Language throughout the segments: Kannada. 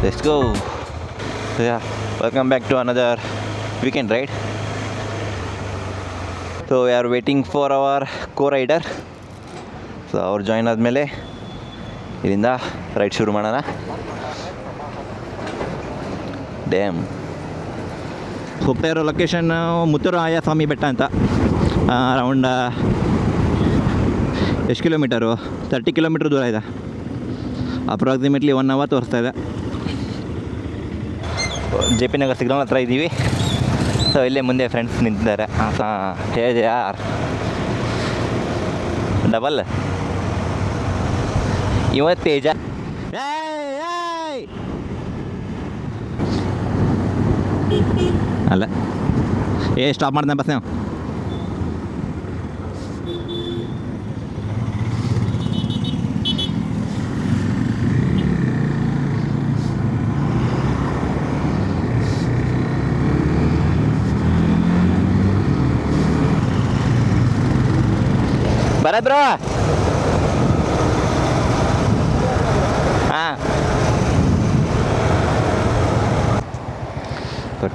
Let's go. So yeah, welcome back to another weekend ride. So we are waiting for our co-rider. So ಅವ್ರು ಜಾಯ್ನ್ ಆದಮೇಲೆ ಇಲ್ಲಿಂದ ರೈಡ್ ಶುರು ಮಾಡೋಣ. ಡ್ಯಾಮ್ ಹೋಗ್ತಾ ಇರೋ ಲೊಕೇಶನ್ ಮುತ್ತುರಾಯ ಸ್ವಾಮಿ ಬೆಟ್ಟ ಅಂತ. ಅರೌಂಡ್ ಎಷ್ಟು ಕಿಲೋಮೀಟರು? 30 ಕಿಲೋಮೀಟ್ರ್ ದೂರ ಇದೆ. ಅಪ್ರಾಕ್ಸಿಮೇಟ್ಲಿ 1 ಅವರ್ ತೋರಿಸ್ತಾ ಇದೆ. ಜೆ ಪಿ ನಗರ್ ಸಿಗ್ನಲ್ ಹತ್ರ ಇದ್ದೀವಿ. ಸೊ ಇಲ್ಲೇ ಮುಂದೆ ಫ್ರೆಂಡ್ಸ್ ನಿಂತಿದ್ದಾರೆ. ಹೇಳಿದೆ ಯಾರ್ ಡಬಲ್ ಇವತ್ತು ತೇಜ ಅಲ್ಲ ಸ್ಟಾಪ್ ಮಾಡ್ದೆ ಬಸ್ ನಾವು. ಬರದ್ ಬ್ರೋ. ಹಾಂ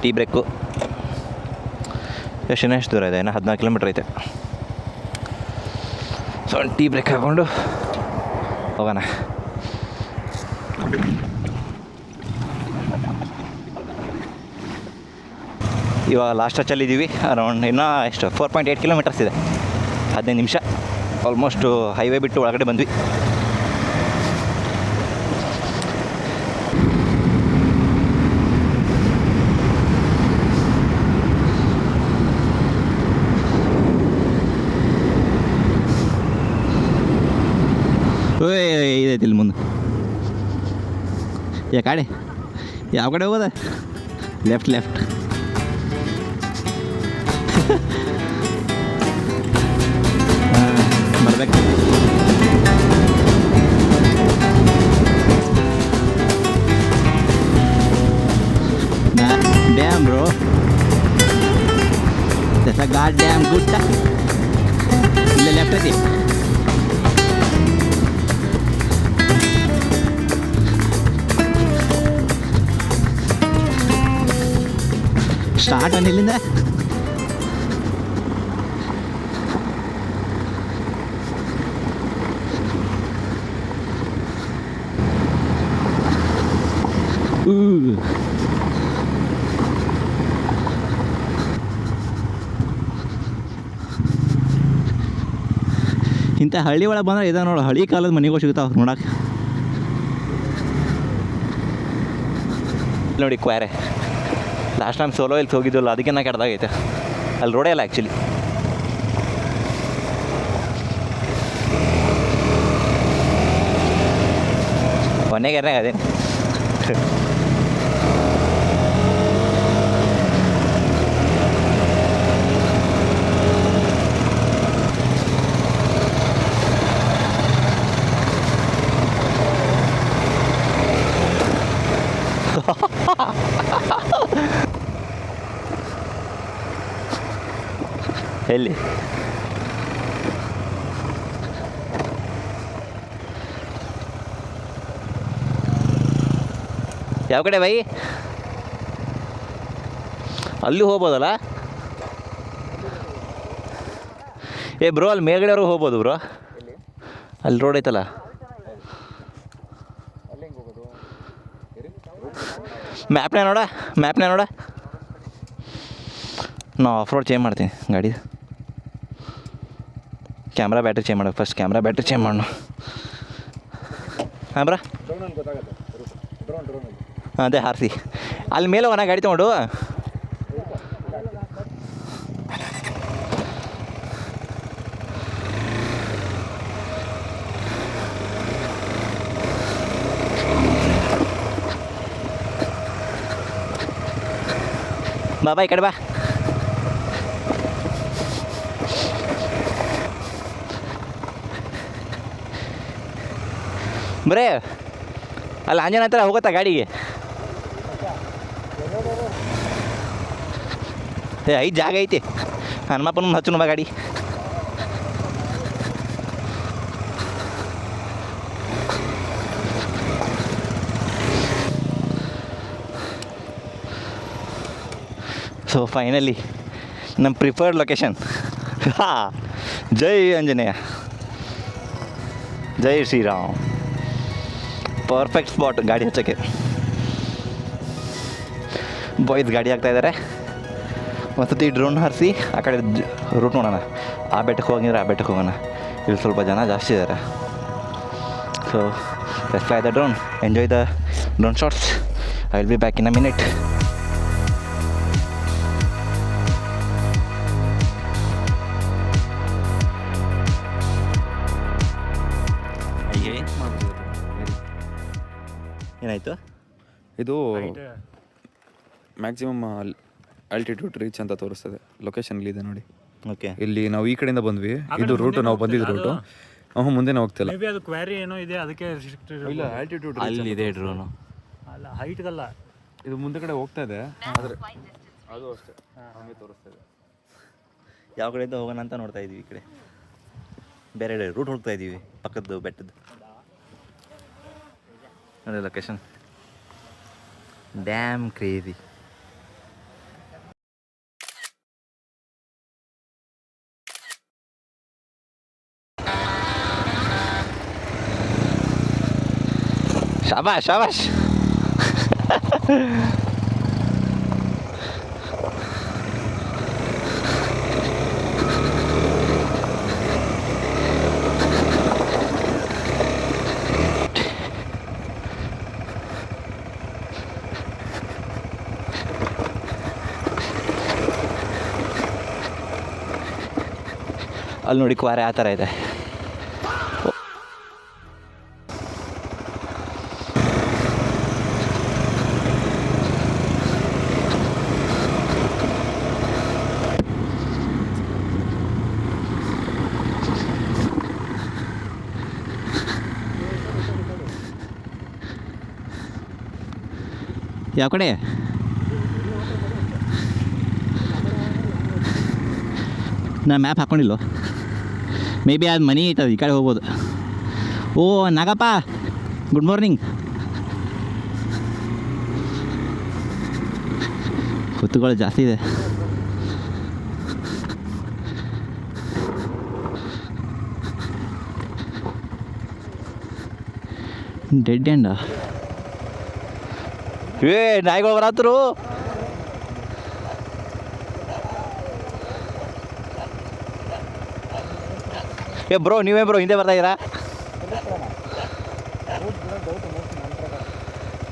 ಟೀ ಬ್ರೇಕು. ಎಷ್ಟು ದೂರ ಇದೆ? 14 ಕಿಲೋಮೀಟ್ರ್ ಐತೆ. ಸೊ ಟೀ ಬ್ರೇಕ್ ಹಾಕ್ಕೊಂಡು ಹೋಗೋಣ. ಇವಾಗ ಲಾಸ್ಟ್ ಟಚಲ್ಲಿದ್ದೀವಿ. ಅರೌಂಡ್ ಇನ್ನೂ ಎಷ್ಟು 4.8 ಕಿಲೋಮೀಟರ್ಸ್ ಇದೆ. 15 ನಿಮಿಷ ಆಲ್ಮೋಸ್ಟು ಹೈವೇ ಬಿಟ್ಟು ಒಳಗಡೆ ಬಂದ್ವಿ. ಇದೈತಿ ಇಲ್ಲಿ ಮುಂದೆ. ಕಡೆ ಯಾವ ಕಡೆ ಹೋಗೋದ? ಲೆಫ್ಟ್ ಬರ್ಬೇಕು. Dam bro, god dam good. ಇಲ್ಲೇ ಲೆಫ್ಟ್ ಐತಿ. ಸ್ಟಾರ್ಟ್ ಅನ್ನ ಇಲ್ಲಿಂದ. ಇಂಥ ಹಳ್ಳಿ ಒಳಗೆ ಬಂದ್ರೆ ಇದ ನೋಡು, ಹಳಿ ಕಾಲದ ಮನೆಗಳು ಸಿಗ್ತಾವೆ ನೋಡಕ್ಕೆ. ನೋಡಿ ಕ್ವಾರೆ ಲಾಸ್ಟ್ ಟೈಮ್ ಸೋಲೋ ಇಲ್ಲಿ ಹೋಗಿದ್ವಲ್ಲ, ಅದಕ್ಕೆ ನಾ ಕೆಡ್ದಾಗೈತೆ. ಅಲ್ಲಿ ರೋಡೇ ಅಲ್ಲ ಆ್ಯಕ್ಚುಲಿ. ಕೊನೆಗೆ ಅದೇ ಎಲ್ಲಿ ಯಾವ ಕಡೆ ಬೈ? ಅಲ್ಲಿ ಹೋಗ್ಬೋದಲ್ಲ? ಬ್ರೋ ಅಲ್ಲಿ ಮೇಲ್ಗಡೆಯವ್ರಿಗೆ ಹೋಗ್ಬೋದು ಬ್ರೋ. ಅಲ್ಲಿ ರೋಡ್ ಐತಲ್ಲ. ಮ್ಯಾಪ್ನೇ ನೋಡ. ನಾ ಆಫ್ ರೋಡ್ ಚೇಂಜ್ ಮಾಡ್ತೀನಿ ಗಾಡಿ. ಕ್ಯಾಮ್ರಾ ಬ್ಯಾಟ್ರಿ ಚೇಂಜ್ ಮಾಡೋದು ಫಸ್ಟ್. ಕ್ಯಾಮ್ರಾ ಬ್ಯಾಟ್ರಿ ಚೇಂಜ್ ಮಾಡೋಣ. ಹಾಂ ಬ್ರಾ, ಅದೇ ಹಾರಿಸಿ ಅಲ್ಲಿ ಮೇಲೆ ಹೋಗೋಣ ಗಾಡಿ ತೊಗೊಂಡು. ಬಾ ಈ ಕಡೆ ಬಾ. ಬರೇ ಅಲ್ಲಿ ಆಂಜನೇಯ ಹತ್ರ ಹೋಗುತ್ತಾ ಗಾಡಿಗೆ? 5 ಜಾಗ ಐತಿ. ಹನುಮಪ್ಪನ ಹಚ್ಚು ಬಾ ಗಾಡಿ. ಸೊ ಫೈನಲಿ ನಮ್ಮ ಪ್ರಿಫರ್ಡ್ ಲೊಕೇಶನ್. ಹಾಂ, ಜೈ ಆಂಜನೇಯ, ಜೈ ಶ್ರೀರಾಮ್. ಪರ್ಫೆಕ್ಟ್ ಸ್ಪಾಟ್ ಗಾಡಿ ಹಚ್ಚೋಕ್ಕೆ. ಬಾಯ್ಸ್ ಗಾಡಿ ಹಾಕ್ತಾಯಿದ್ದಾರೆ. ಒಂದ್ಸತಿ ಡ್ರೋನ್ ಹಾರಿಸಿ ಆ ಕಡೆ ರೂಟ್ ನೋಡೋಣ. ಆ ಬೆಟ್ಟಕ್ಕೆ ಹೋಗಿದ್ರೆ ಆ ಬೆಟ್ಟಕ್ಕೆ ಹೋಗೋಣ. ಇಲ್ಲಿ ಸ್ವಲ್ಪ ಜನ ಜಾಸ್ತಿ ಇದ್ದಾರೆ. So let's fly the drone, enjoy the drone shots. I will be back in a minute. ಏನಾಯಿತು? ಇದು ಮ್ಯಾಕ್ಸಿಮಮ್ ಆಲ್ಟಿಟ್ಯೂಡ್ ರೀಚ್ ಅಂತ ತೋರಿಸ್ತದೆ. ಲೊಕೇಶನ್ ಇದೆ ನೋಡಿ. ಓಕೆ, ಇಲ್ಲಿ ನಾವು ಈ ಕಡೆಯಿಂದ ಬಂದ್ವಿ. ಇದು ರೂಟು, ನಾವು ಬಂದಿದ್ದು ರೂಟು. ಮುಂದೆ ಹೋಗ್ತಿಲ್ಲ. ಮೇ ಬಿ ಅದು ಕ್ವಾರಿ ಏನೋ ಇದೆ, ಅದಕ್ಕೆ ಇಲ್ಲ, ಆಲ್ಟಿಟ್ಯೂಡ್ ಅಲ್ಲಿದೆ ಡ್ರೋನು. ಅಲ್ಲ, ಹೈಟ್ಗಲ್ಲ. ಇದು ಮುಂದೆ ಕಡೆ ಹೋಗ್ತಾ ಇದೆ, ಆದರೆ ಅದು ಅಷ್ಟೇ ಹಂಗೆ ತೋರಿಸ್ತಾ ಇದೆ. ಯಾವ ಕಡೆಯಿಂದ ಹೋಗೋಣ ಅಂತ ನೋಡ್ತಾ ಇದ್ದೀವಿ. ಈ ಕಡೆ ಬೇರೆ ರೂಟ್ ಹೋಗ್ತಾ ಇದ್ದೀವಿ, ಪಕ್ಕದ್ದು ಬೆಟ್ಟದ್ದು ನೋಡಿ ಲೊಕೇಶನ್. Damn crazy. ಶಾಬಾಷ್ ಶಾಬಾಷ್. ಅಲ್ಲಿ ನೋಡಿ ಕ್ವಾರೆ ಆ ಥರ ಇದೆ. ಯಾವ ಕಡೆ? ನಾ ಮ್ಯಾಪ್ ಹಾಕ್ಕೊಂಡಿಲ್ಲೋ. ಮೇ ಬಿ ಅದು ಮನೆ ಐತದ, ಈ ಕಡೆ ಹೋಗ್ಬೋದು. ಓ ನಾಗಪ್ಪ, ಗುಡ್ ಮಾರ್ನಿಂಗ್. ಹುತ್ತುಗಳು ಜಾಸ್ತಿ ಇದೆ. ಡೆಡ್ ಎಂಡ. ಏ ನಾಯಿಗಳು ಬರತ್ತರು. ಏ ಬ್ರೋ, ನೀವೇ ಬ್ರೋ ಹಿಂದೆ ಬರ್ತಾ ಇದ್ದೀರಾ?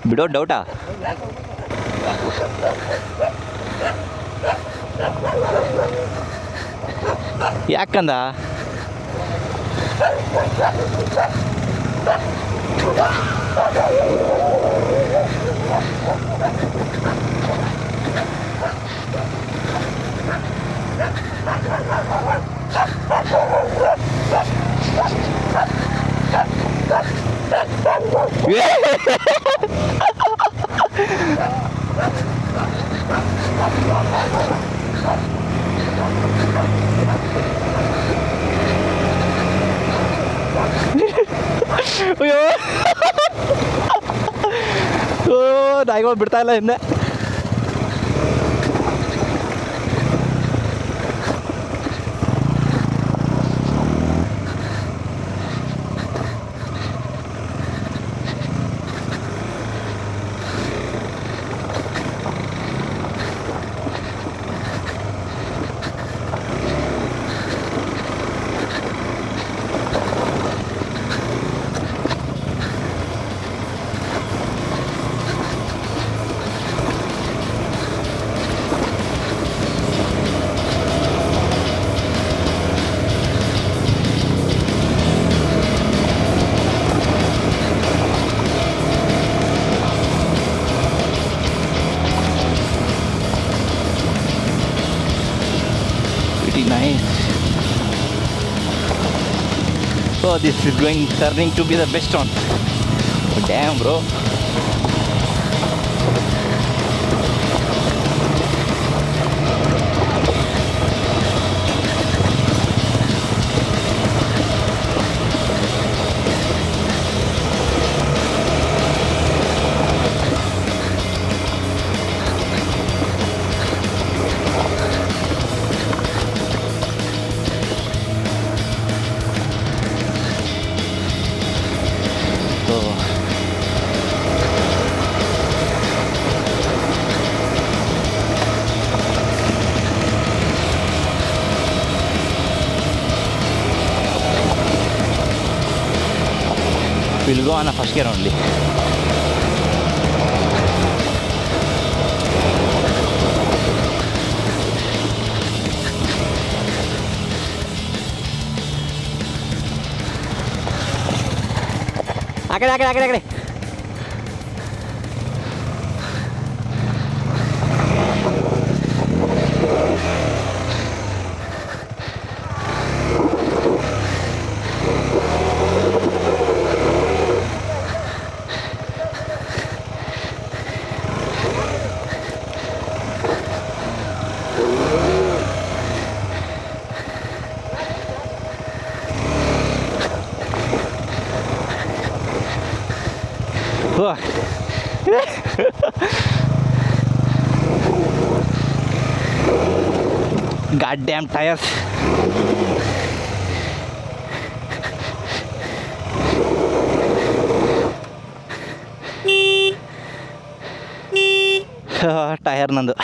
ಬಿಡೋ ಡೌಟಾ? ಯಾಕಂದ? ಅಯ್ಯೋ, ಓ ನಾಯಿಗಳು ಬಿಡ್ತಾ ಇಲ್ಲ ಹಿಂದೆ. Pretty nice. Oh, this is turning to be the best one. Oh, damn, bro. So we'll go on a first gear only. ಆ ಕಡೆ Goddamn tires. ಟಯರ್ ನಂದು.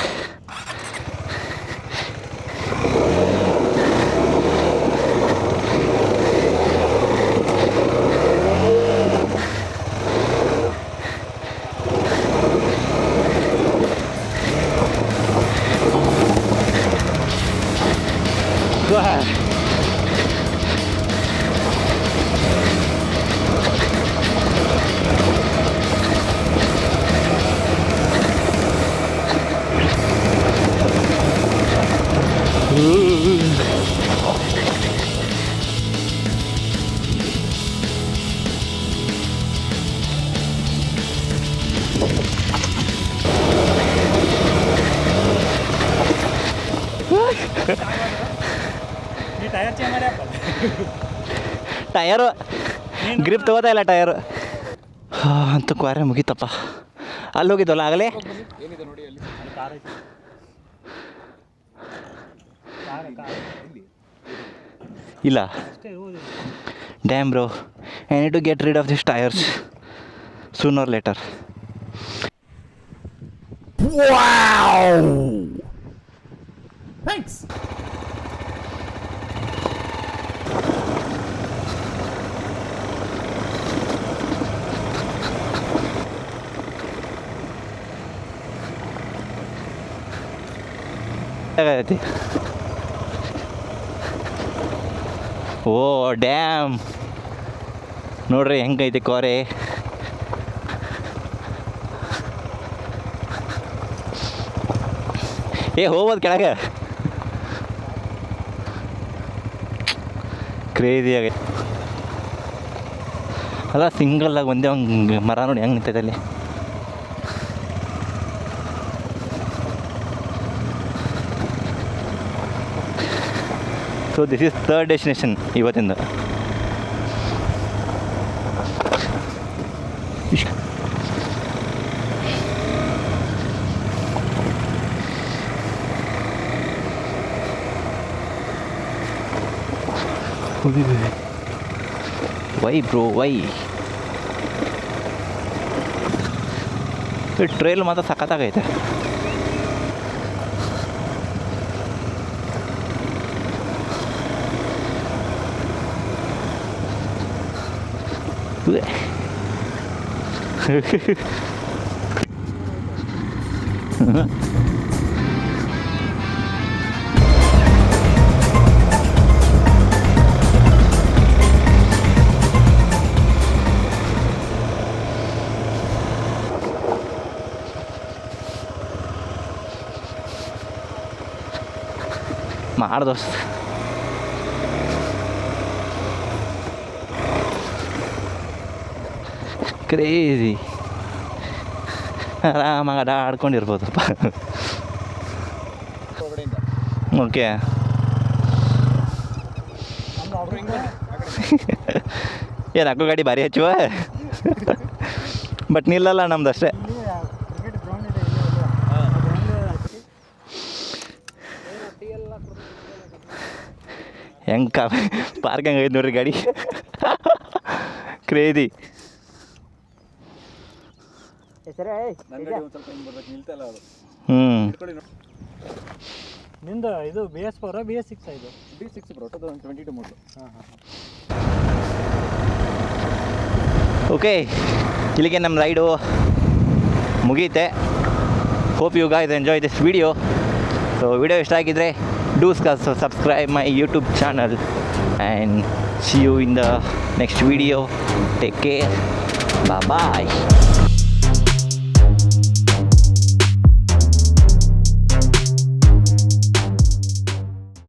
ನೀ ಟೈರ್ ಚೇಂಜ್ ಮಾಡ್ಯಪ್ಪ. ಟಯರು ಗ್ರಿಪ್ ತಗೋತಾ ಇಲ್ಲ ಟಯರು. ಅಂತ ಕ್ವಾರೆ ಮುಗೀತಪ್ಪ. ಅಲ್ಲಿ ಹೋಗಿದ್ದಲ್ಲ ಆಗಲೇ. ಏನಿದೆ ನೋಡಿ ಅಲ್ಲಿ ಕಾರ್ ಐತಿ. ಇಲ್ಲ ಅಷ್ಟೇ ಇರುವುದು. Damn bro, I need to get rid of this tyres soon or later. Thanks. ಆಗೈತಿ. ಓ ಡ್ಯಾಮ್ ನೋಡ್ರಿ ಹೆಂಗೈತಿ ಕೋರೆ. ಹೋಗ್ಬೋದು ಕೆಳಗೆ. ಕ್ರೇಜಿ ಆಗೈತಿ ಅಲ್ಲ. ಸಿಂಗಲ್ಲಾಗಿ ಒಂದೇ ಒಂದು ಮರ ನೋಡಿ ಹೆಂಗೆ ನಿಂತೈತೆ ಅಲ್ಲಿ. So this is third destination ಇವತ್ತಿಂದ. Why bro why. ಟ್ರೈಲ್ ಮಾತ್ರ ಸಖತ್ತಾಗೈತೆ. ಮಾಡ್ದೋಸ್ತ. ಕ್ರೇಜಿ. ಆರಾಮಾಗಿ ಆಡ್ಕೊಂಡಿರ್ಬೋದಪ್ಪ. ಓಕೆ ಏನು ಅಕ್ಕೋ ಗಾಡಿ ಭಾರಿ ಹಚ್ಚುವ. ಬಟ್ ನಿಲ್ಲಲ್ಲ ನಮ್ದಷ್ಟೇ. ಹೆಂಗೆ ಪಾರ್ಕಿಂಗ್ ಆಗೈತೆ ನೋಡ್ರಿ ಗಾಡಿ. ಕ್ರೇಜಿ. ನನ್ನ ಗಾಡಿ ಒಂದು ಸ್ವಲ್ಪ ಹಿಂಗೆ ಬರ್ಬೇಕು ನಿಲ್ತಾ ಇಲ್ಲ ಅದು ಹ್ಞೂ ಹಿಡ್ಕೊಳ್ಳಿ ನೋಡಿ ನಿಂದು ಇದು BS4 BS6 ಇದು B6 ಬ್ರೋ 2022 ಮಾಡಲು ಹಾಂ ಹಾಂ ಓಕೆ ಇಲ್ಲಿಗೆ ನಮ್ಮ ರೈಡು ಮುಗೀತೆ. Hope you guys enjoy this video. So video ಇಷ್ಟ ಆಗಿದ್ರೆ do subscribe my YouTube channel and see you in the next video. Take care. Bye.